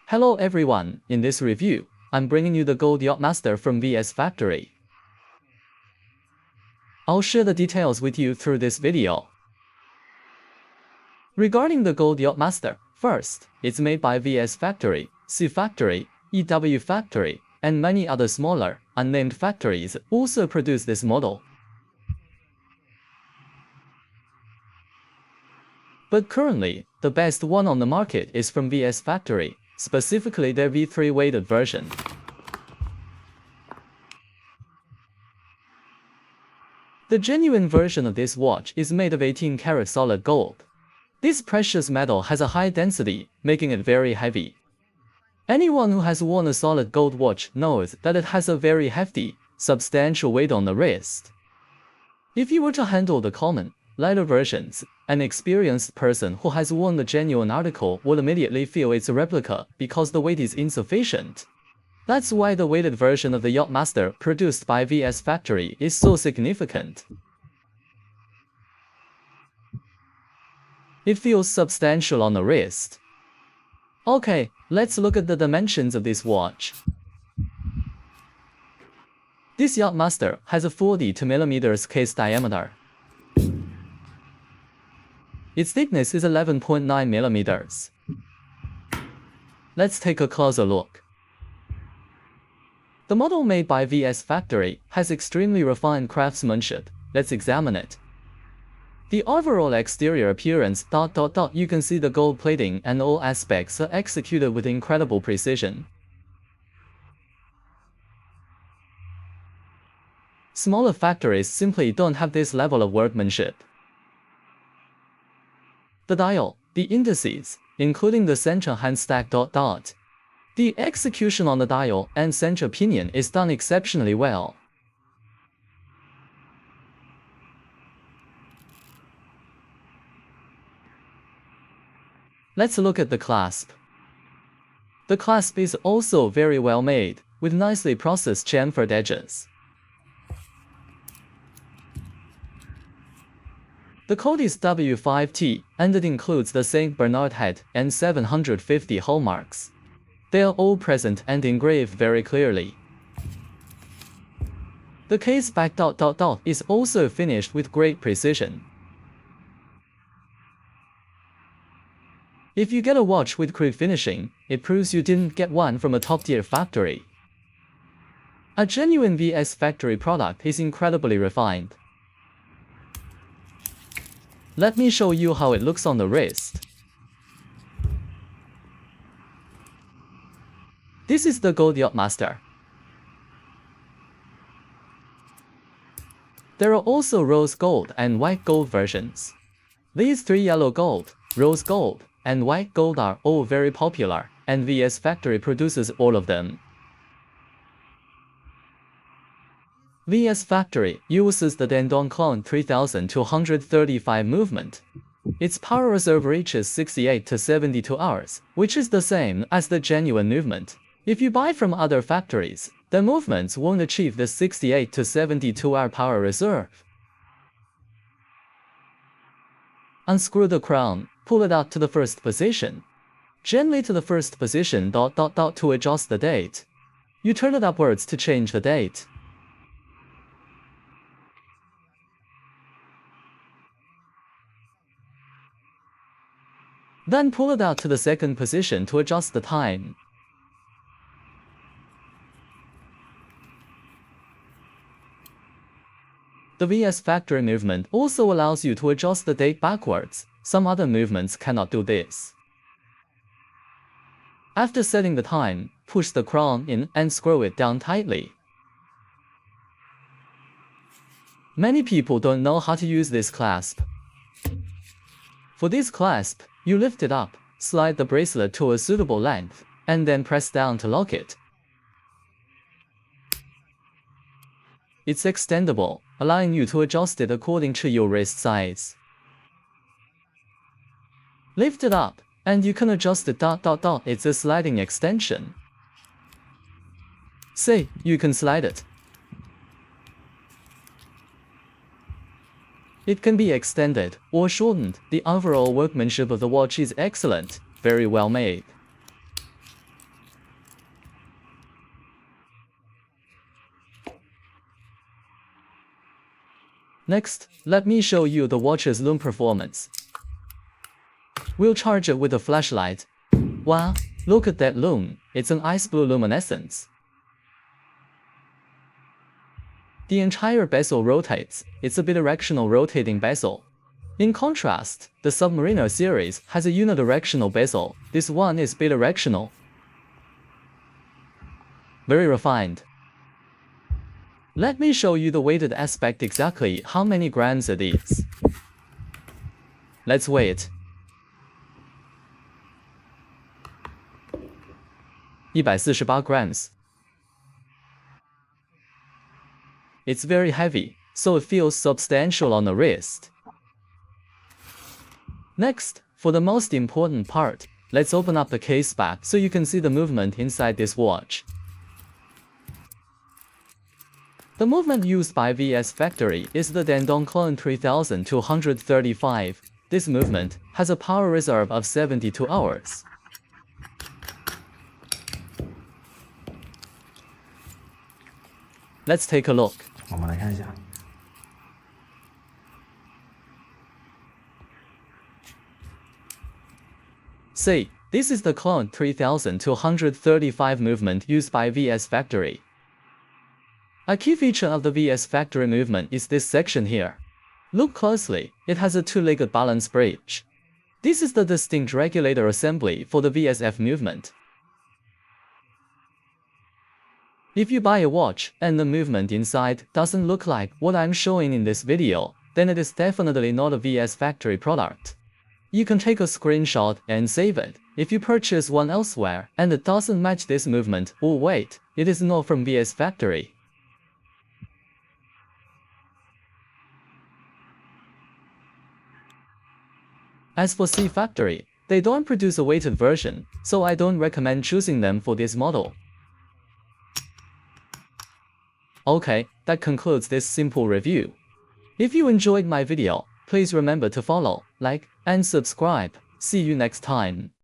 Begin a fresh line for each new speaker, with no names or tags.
Hello everyone, in this review, I'm bringing you the Gold Yacht Master from VS Factory. I'll share the details with you through this video. Regarding the Gold Yacht Master, first, it's made by VS Factory, C Factory, EW Factory, and many other smaller, unnamed factories also produce this model. But currently, the best one on the market is from VS Factory, specifically their V3 weighted version. The genuine version of this watch is made of 18-karat solid gold. This precious metal has a high density, making it very heavy. Anyone who has worn a solid gold watch knows that it has a very hefty, substantial weight on the wrist. If you were to handle the common, lighter versions, an experienced person who has worn the genuine article will immediately feel it's a replica because the weight is insufficient. That's why the weighted version of the Yacht Master produced by VS Factory is so significant. It feels substantial on the wrist. Okay, let's look at the dimensions of this watch. This Yacht Master has a 42mm case diameter. Its thickness is 11.9mm. Let's take a closer look. The model made by VS Factory has extremely refined craftsmanship. Let's examine it. The overall exterior appearance. You can see the gold plating and all aspects are executed with incredible precision. Smaller factories simply don't have this level of workmanship. The dial, the indices, including the central hand stack. The execution on the dial and central pinion is done exceptionally well. Let's look at the clasp. The clasp is also very well made, with nicely processed chamfered edges. The code is W5T, and it includes the St. Bernard head and 750 hallmarks. They are all present and engraved very clearly. The case back is also finished with great precision. If you get a watch with crude finishing, it proves you didn't get one from a top-tier factory. A genuine VS Factory product is incredibly refined. Let me show you how it looks on the wrist. This is the Gold Yacht Master. There are also rose gold and white gold versions. These three yellow gold, rose gold, and white gold are all very popular, and VS Factory produces all of them. VS Factory uses the Dandong clone 3235 movement. Its power reserve reaches 68 to 72 hours, which is the same as the genuine movement. If you buy from other factories, the movements won't achieve the 68 to 72 hour power reserve. Unscrew the crown, pull it out to the first position. Gently to the first position. To adjust the date. You turn it upwards to change the date. Then pull it out to the second position to adjust the time. The VS Factory movement also allows you to adjust the date backwards. Some other movements cannot do this. After setting the time, push the crown in and screw it down tightly. Many people don't know how to use this clasp. For this clasp, you lift it up, slide the bracelet to a suitable length, and then press down to lock it. It's extendable, allowing you to adjust it according to your wrist size. Lift it up, and you can adjust it. It's a sliding extension. Say, you can slide it. It can be extended or shortened. The overall workmanship of the watch is excellent, very well made. Next, let me show you the watch's lume performance. We'll charge it with a flashlight. Wow, look at that lume, it's an ice blue luminescence. The entire bezel rotates, it's a bidirectional rotating bezel. In contrast, the Submariner series has a unidirectional bezel, this one is bidirectional. Very refined. Let me show you the weighted aspect exactly how many grams it is. Let's weigh it. 148 grams. It's very heavy, so it feels substantial on the wrist. Next, for the most important part, let's open up the case back so you can see the movement inside this watch. The movement used by VS Factory is the Dandong clone 3235. This movement has a power reserve of 72 hours. Let's take a look.
我们来看一下。
See, this is the clone 3235 movement used by VS Factory. A key feature of the VS Factory movement is this section here. Look closely, it has a two-legged balance bridge. This is the distinct regulator assembly for the VSF movement. If you buy a watch and the movement inside doesn't look like what I'm showing in this video, then it is definitely not a VS Factory product. You can take a screenshot and save it. If you purchase one elsewhere and it doesn't match this movement or weight, it is not from VS Factory. As for C Factory, they don't produce a weighted version, so I don't recommend choosing them for this model. Okay, that concludes this simple review. If you enjoyed my video, please remember to follow, like, and subscribe. See you next time.